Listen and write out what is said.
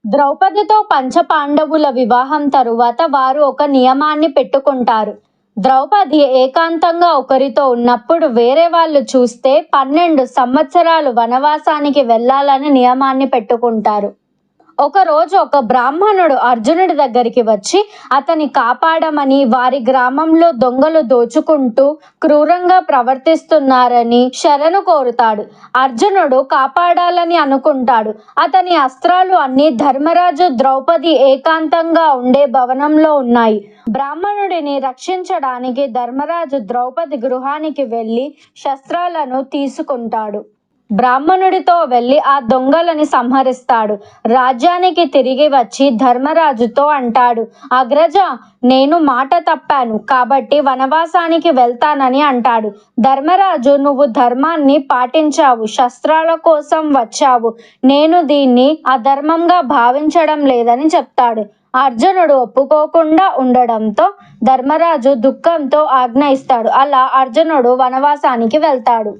ద్రౌపదితో పంచపాండవుల వివాహం తరువాత వారు ఒక నియమాన్ని పెట్టుకుంటారు. ద్రౌపది ఏకాంతంగా ఒకరితో ఉన్నప్పుడు వేరే వాళ్ళు చూస్తే 12 సంవత్సరాలు వనవాసానికి వెళ్ళాలని నియమాన్ని పెట్టుకుంటారు. ఒకరోజు ఒక బ్రాహ్మణుడు అర్జునుడి దగ్గరికి వచ్చి అతని కాపాడమని, వారి గ్రామంలో దొంగలు దోచుకుంటూ క్రూరంగా ప్రవర్తిస్తున్నారని శరణు కోరుతాడు. అర్జునుడు కాపాడాలని అనుకుంటాడు. అతని అస్త్రాలు అన్నీ ధర్మరాజు ద్రౌపది ఏకాంతంగా ఉండే భవనంలో ఉన్నాయి. బ్రాహ్మణుడిని రక్షించడానికి ధర్మరాజు ద్రౌపది గృహానికి వెళ్ళి శస్త్రాలను తీసుకుంటాడు. బ్రాహ్మణుడితో వెళ్ళి ఆ దొంగలని సంహరిస్తాడు. రాజ్యానికి తిరిగి వచ్చి ధర్మరాజుతో అంటాడు, అగ్రజ, నేను మాట తప్పాను కాబట్టి వనవాసానికి వెళ్తానని అంటాడు. ధర్మరాజు, నువ్వు ధర్మాన్ని పాటించావు, శస్త్రాల కోసం వచ్చావు, నేను దీన్ని అధర్మంగా భావించడం లేదని చెప్తాడు. అర్జునుడు ఒప్పుకోకుండా ఉండడంతో ధర్మరాజు దుఃఖంతో ఆజ్ఞ ఇస్తాడు. అలా అర్జునుడు వనవాసానికి వెళ్తాడు.